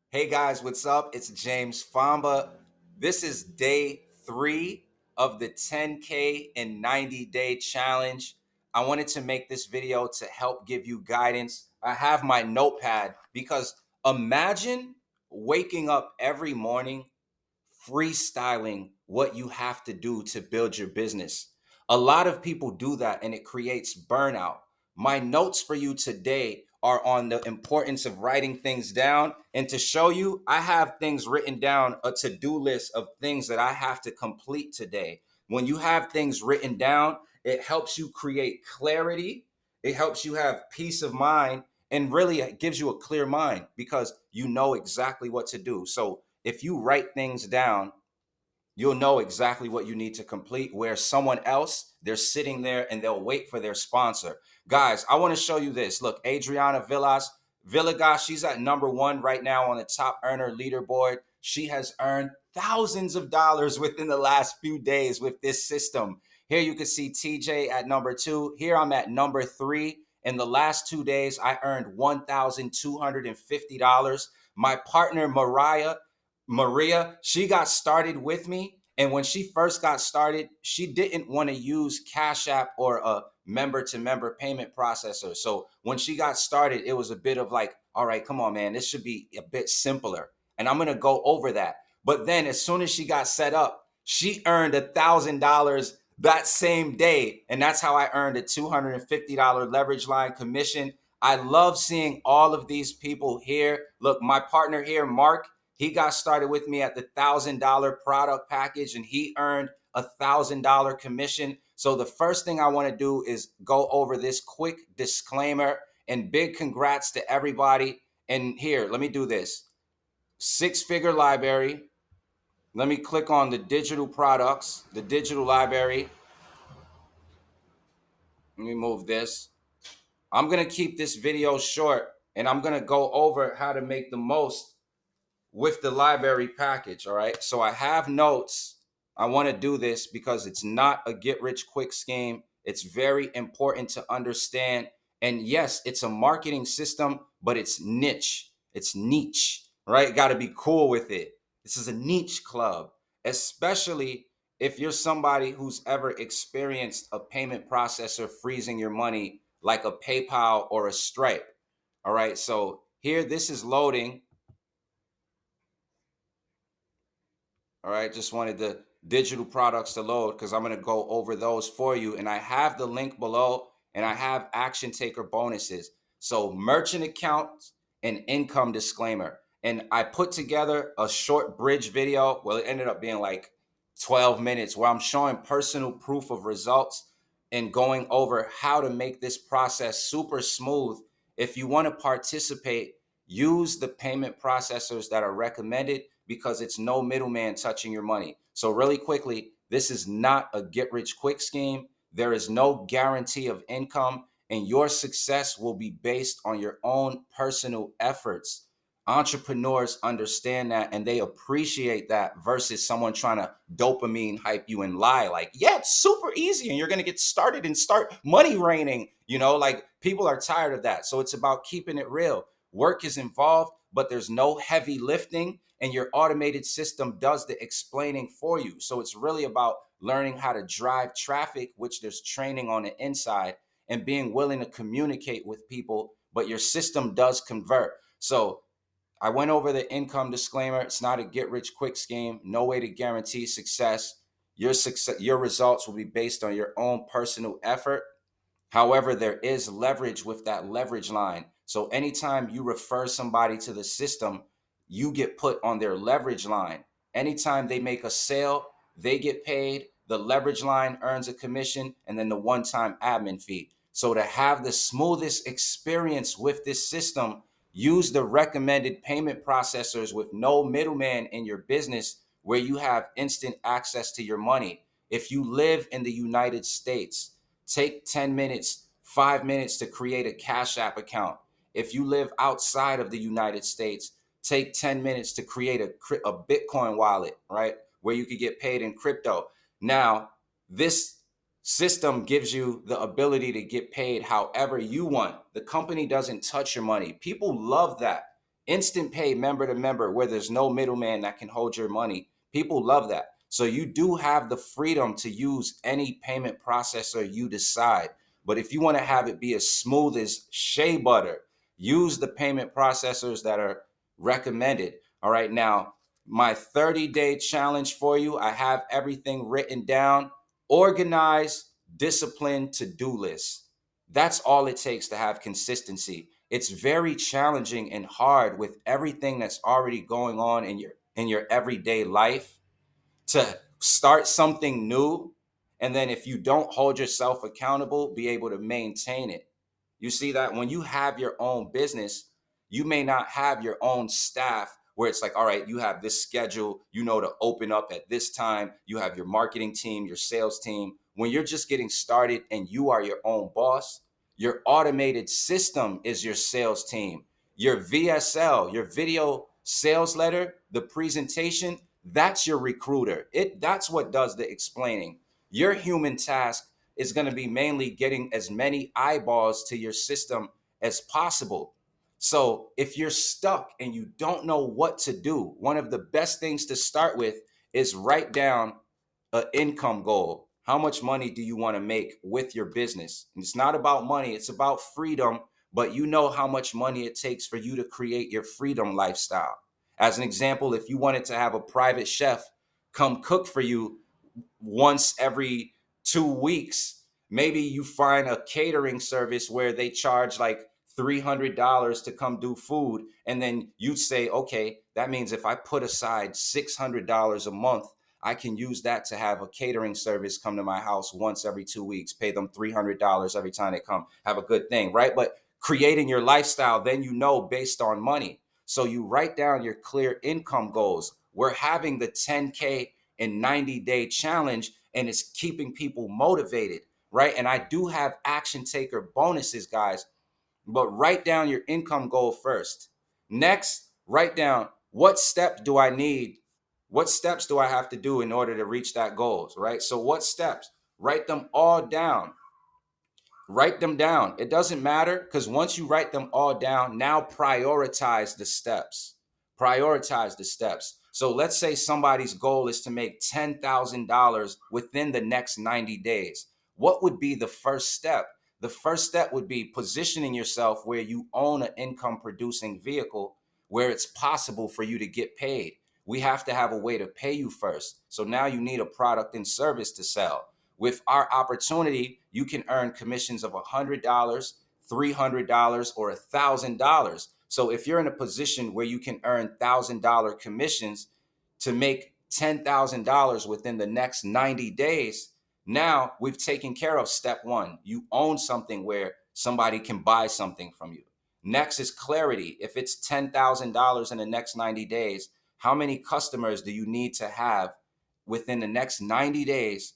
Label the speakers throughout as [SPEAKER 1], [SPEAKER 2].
[SPEAKER 1] Hey guys, what's up? It's James Famba. This is day 3 of the 10K in 90-day challenge. I wanted to make this video to help give you guidance. I have my notepad because imagine waking up every morning freestyling what you have to do to build your business. A lot of people do that and it creates burnout. My notes for you today are on the importance of writing things down. And to show you, I have things written down, a to do list of things that I have to complete today. When you have things written down, it helps you create clarity, it helps you have peace of mind, and really it gives you a clear mind because you know exactly what to do. So if you write things down, you'll know exactly what you need to complete. Where someone else, they're sitting there and they'll wait for their sponsor. Guys, I want to show you this. Look, Adriana Villagas, she's at number 1 right now on the top earner leaderboard. She has earned thousands of dollars within the last few days with this system. Here you can see TJ at number 2. Here I'm at number 3. In the last 2 days, I earned $1,250. My partner, Maria, she got started with me. And when she first got started, she didn't want to use Cash App or a member to member payment processor. So when she got started, it was a bit of like, all right, come on, man, this should be a bit simpler. And I'm going to go over that. But then as soon as she got set up, she earned $1,000 that same day. And that's how I earned a $250 leverage line commission. I love seeing all of these people here. Look, my partner here, Mark, he got started with me at the $1,000 product package and he earned a $1,000 commission. So the first thing I want to do is go over this quick disclaimer and big congrats to everybody. And here, let me do this. 6-figure library. Let me click on the digital products, the digital library. Let me move this. I'm going to keep this video short and I'm going to go over how to make the most with the library package. All right. So I have notes. I want to do this because it's not a get rich quick scheme. It's very important to understand. And yes, it's a marketing system, but it's niche. It's niche, right? Got to be cool with it. This is a niche club, especially if you're somebody who's ever experienced a payment processor freezing your money like a PayPal or a Stripe. All right. So here, this is loading. All right, just wanted the digital products to load because I'm going to go over those for you. And I have the link below and I have action taker bonuses. So merchant accounts and income disclaimer. And I put together a short bridge video. Well, it ended up being like 12 minutes where I'm showing personal proof of results and going over how to make this process super smooth. If you want to participate, use the payment processors that are recommended because it's no middleman touching your money. So really quickly, this is not a get rich quick scheme. There is no guarantee of income and your success will be based on your own personal efforts. Entrepreneurs understand that and they appreciate that versus someone trying to dopamine hype you and lie like, yeah, it's super easy and you're going to get started and start money raining. Like people are tired of that. So it's about keeping it real. Work is involved, but there's no heavy lifting and your automated system does the explaining for you. So it's really about learning how to drive traffic, which there's training on the inside, and being willing to communicate with people, but your system does convert. So I went over the income disclaimer. It's not a get rich quick scheme. No way to guarantee success. Your results will be based on your own personal effort. However, there is leverage with that leverage line. So anytime you refer somebody to the system, you get put on their leverage line. Anytime they make a sale, they get paid. The leverage line earns a commission and then the one-time admin fee. So to have the smoothest experience with this system, use the recommended payment processors with no middleman in your business where you have instant access to your money. If you live in the United States, take 10 minutes, 5 minutes to create a Cash App account. If you live outside of the United States, take 10 minutes to create a Bitcoin wallet, right? Where you could get paid in crypto. Now, this system gives you the ability to get paid however you want. The company doesn't touch your money. People love that. Instant pay, member to member, where there's no middleman that can hold your money. People love that. So you do have the freedom to use any payment processor you decide. But if you want to have it be as smooth as shea butter, use the payment processors that are recommended. All right. Now, my 30-day challenge for you, I have everything written down, organized, disciplined to-do list. That's all it takes to have consistency. It's very challenging and hard with everything that's already going on in your everyday life to start something new, and then if you don't hold yourself accountable, be able to maintain it. You see that when you have your own business, you may not have your own staff where it's like, all right, you have this schedule, you know, to open up at this time, you have your marketing team, your sales team. When you're just getting started and you are your own boss, your automated system is your sales team. Your VSL, your video sales letter, the presentation, that's your recruiter. That's what does the explaining. Your human task is going to be mainly getting as many eyeballs to your system as possible. So if you're stuck and you don't know what to do, one of the best things to start with is write down an income goal. How much money do you want to make with your business? And it's not about money, it's about freedom, but you know how much money it takes for you to create your freedom lifestyle. As an example, if you wanted to have a private chef come cook for you once every 2 weeks, maybe you find a catering service where they charge like $300 to come do food. And then you say, okay, that means if I put aside $600 a month, I can use that to have a catering service come to my house once every 2 weeks, pay them $300 every time they come, have a good thing, right? But creating your lifestyle, then you know based on money. So you write down your clear income goals. We're having the 10K in 90-day challenge, and it's keeping people motivated, right? And I do have action taker bonuses, guys, but write down your income goal first. Next, write down what step do I need? What steps do I have to do in order to reach that goals, right? So what steps? Write them all down. Write them down. It doesn't matter because once you write them all down, now prioritize the steps. Prioritize the steps. So let's say somebody's goal is to make $10,000 within the next 90 days. What would be the first step? The first step would be positioning yourself where you own an income producing vehicle where it's possible for you to get paid. We have to have a way to pay you first. So now you need a product and service to sell. With our opportunity, you can earn commissions of $100, $300, or $1,000. So if you're in a position where you can earn $1,000 commissions to make $10,000 within the next 90 days, now we've taken care of step one. You own something where somebody can buy something from you. Next is clarity. If it's $10,000 in the next 90 days, how many customers do you need to have within the next 90 days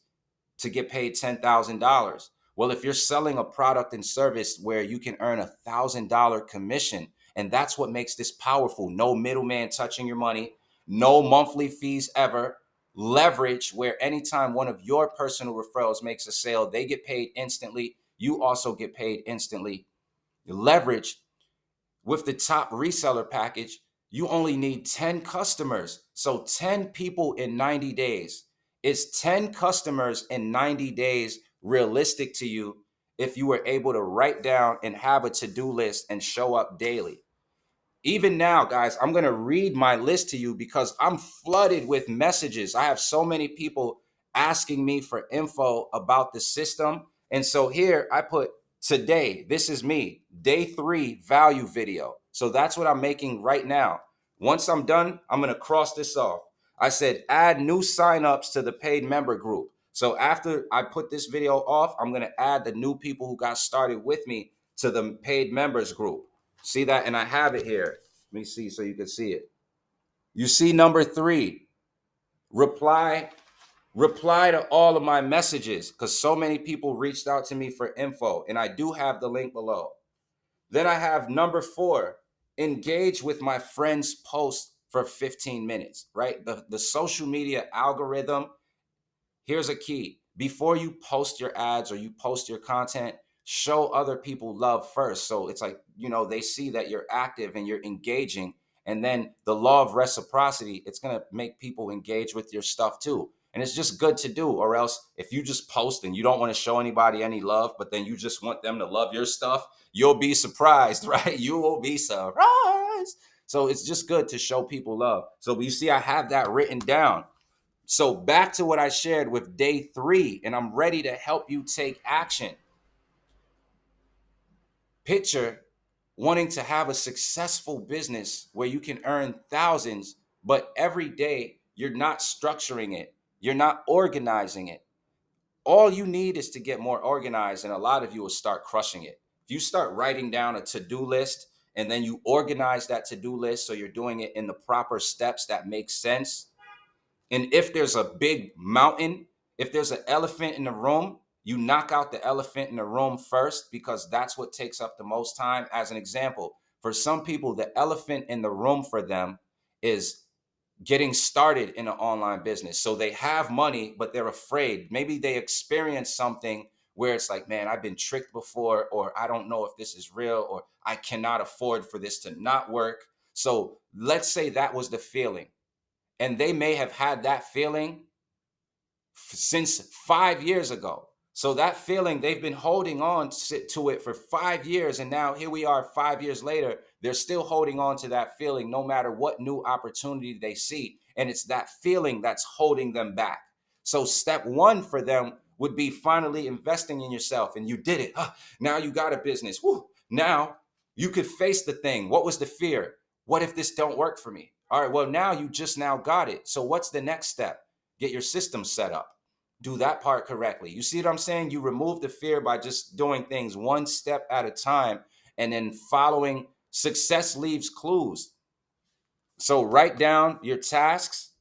[SPEAKER 1] to get paid $10,000? Well, if you're selling a product and service where you can earn $1,000 commission, and that's what makes this powerful. No middleman touching your money, no monthly fees ever. Leverage where anytime one of your personal referrals makes a sale, they get paid instantly. You also get paid instantly. Leverage with the top reseller package, you only need 10 customers. So 10 people in 90 days. Is 10 customers in 90 days realistic to you if you were able to write down and have a to-do list and show up daily? Even now, guys, I'm going to read my list to you because I'm flooded with messages. I have so many people asking me for info about the system. And so here I put today, this is me, day 3 value video. So that's what I'm making right now. Once I'm done, I'm going to cross this off. I said add new signups to the paid member group. So after I put this video off, I'm going to add the new people who got started with me to the paid members group. See that? And I have it here. Let me see so you can see it. You see number 3, reply to all of my messages because so many people reached out to me for info, and I do have the link below. Then I have number 4, engage with my friends' post for 15 minutes, right? The social media algorithm. Here's a key. Before you post your ads or you post your content, show other people love first. So it's like, they see that you're active and you're engaging. And then the law of reciprocity, it's going to make people engage with your stuff too. And it's just good to do. Or else if you just post and you don't want to show anybody any love, but then you just want them to love your stuff, you'll be surprised, right? You will be surprised. So it's just good to show people love. So you see, I have that written down. So back to what I shared with day 3, and I'm ready to help you take action. Picture wanting to have a successful business where you can earn thousands, but every day you're not structuring it. You're not organizing it. All you need is to get more organized, and a lot of you will start crushing it. If you start writing down a to-do list and then you organize that to-do list so you're doing it in the proper steps that make sense, and if there's a big mountain, if there's an elephant in the room, you knock out the elephant in the room first, because that's what takes up the most time. As an example, for some people, the elephant in the room for them is getting started in an online business. So they have money, but they're afraid. Maybe they experience something where it's like, man, I've been tricked before, or I don't know if this is real, or I cannot afford for this to not work. So let's say that was the feeling. And they may have had that feeling since 5 years ago. So that feeling, they've been holding on to it for 5 years. And now here we are 5 years later, they're still holding on to that feeling no matter what new opportunity they see. And it's that feeling that's holding them back. So step 1 for them would be finally investing in yourself. And you did it. Now you got a business. Woo. Now you could face the thing. What was the fear? What if this don't work for me? All right, well, now you just now got it. So what's the next step? Get your system set up. Do that part correctly. You see what I'm saying? You remove the fear by just doing things one step at a time, and then following. Success leaves clues. So write down your tasks,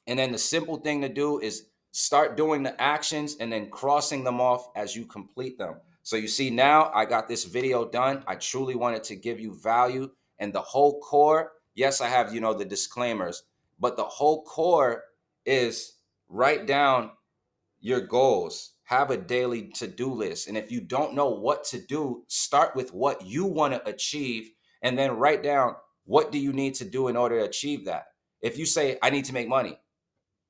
[SPEAKER 1] and then the simple thing to do is start doing the actions and then crossing them off as you complete them. So you see, now I got this video done. I truly wanted to give you value, and the whole core, yes, I have, the disclaimers, but the whole core is write down your goals, have a daily to-do list. And if you don't know what to do, start with what you want to achieve, and then write down, what do you need to do in order to achieve that? If you say, I need to make money,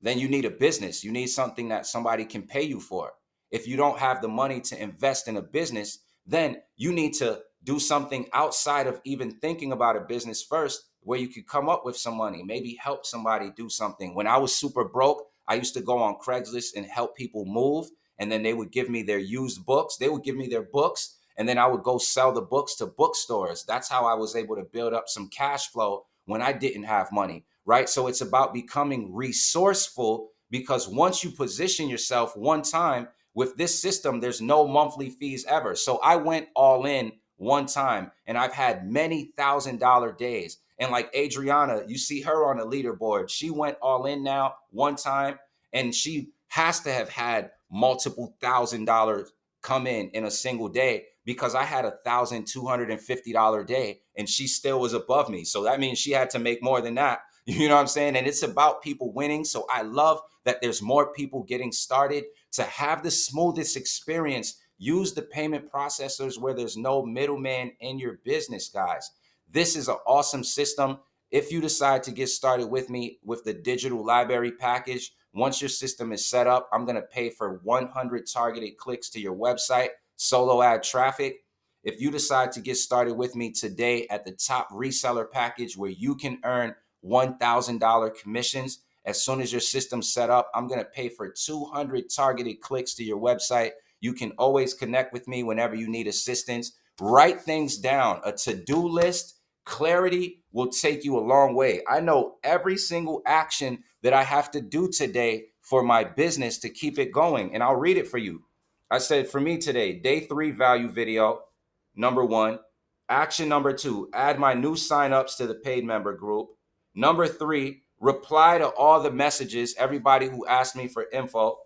[SPEAKER 1] then you need a business. You need something that somebody can pay you for. If you don't have the money to invest in a business, then you need to do something outside of even thinking about a business first, where you could come up with some money, maybe help somebody do something. When I was super broke, I used to go on Craigslist and help people move. And then they would give me their used books. They would give me their books. And then I would go sell the books to bookstores. That's how I was able to build up some cash flow when I didn't have money, right? So it's about becoming resourceful, because once you position yourself one time with this system, there's no monthly fees ever. So I went all in one time, and I've had many $1,000 days. And like Adriana, you see her on the leaderboard. She went all in now one time, and she has to have had multiple $1,000 come in a single day, because I had $1,250 day and she still was above me. So that means she had to make more than that. You know what I'm saying? And it's about people winning. So I love that there's more people getting started. To have the smoothest experience, use the payment processors where there's no middleman in your business, guys. This is an awesome system. If you decide to get started with me with the digital library package, once your system is set up, I'm going to pay for 100 targeted clicks to your website, solo ad traffic. If you decide to get started with me today at the top reseller package, where you can earn $1,000 commissions, as soon as your system's set up, I'm going to pay for 200 targeted clicks to your website. You can always connect with me whenever you need assistance. Write things down. A to-do list, clarity will take you a long way. I know every single action that I have to do today for my business to keep it going, and I'll read it for you. I said, for me today, day 3 value video, number 1. Action number 2, add my new signups to the paid member group. Number 3, reply to all the messages, everybody who asked me for info.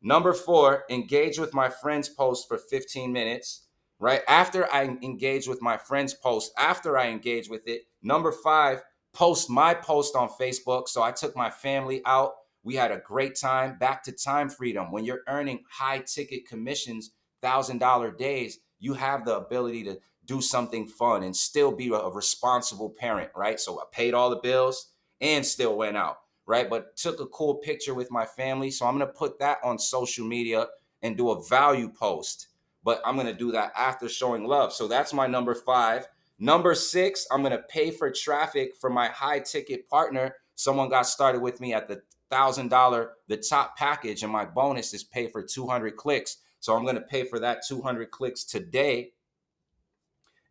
[SPEAKER 1] Number 4, engage with my friend's post for 15 minutes. Right after I engage with my friend's post, after I engage with it. Number 5, post my post on Facebook. So I took my family out. We had a great time. Back to time freedom. When you're earning high ticket commissions, $1,000 days, you have the ability to do something fun and still be a responsible parent, right? So I paid all the bills and still went out, right? But took a cool picture with my family. So I'm going to put that on social media and do a value post. But I'm going to do that after showing love. So that's my number 5. Number 6, I'm going to pay for traffic for my high ticket partner. Someone got started with me at the $1,000, the top package, and my bonus is pay for 200 clicks. So I'm going to pay for that 200 clicks today.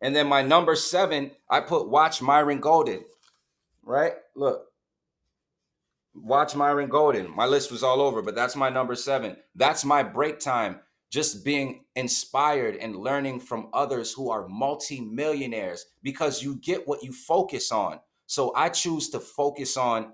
[SPEAKER 1] And then my number 7, I put watch Myron Golden, right? Look, watch Myron Golden. My list was all over, but that's my number 7. That's my break time. Just being inspired and learning from others who are multimillionaires, because you get what you focus on. So I choose to focus on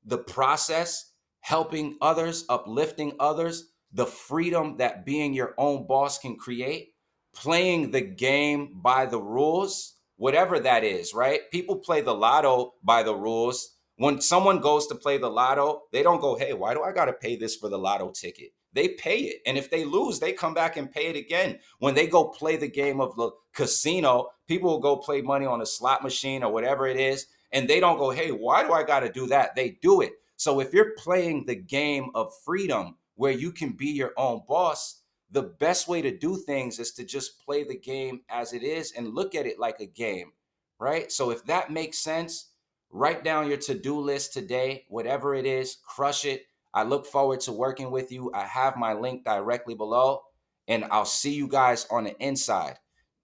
[SPEAKER 1] the process, helping others, uplifting others, the freedom that being your own boss can create, playing the game by the rules, whatever that is, right? People play the lotto by the rules. When someone goes to play the lotto, they don't go, hey, why do I got to pay this for the lotto ticket? They pay it. And if they lose, they come back and pay it again. When they go play the game of the casino, people will go play money on a slot machine or whatever it is. And they don't go, hey, why do I got to do that? They do it. So if you're playing the game of freedom where you can be your own boss, the best way to do things is to just play the game as it is and look at it like a game, right? So if that makes sense, write down your to-do list today, whatever it is, crush it. I look forward to working with you. I have my link directly below, and I'll see you guys on the inside.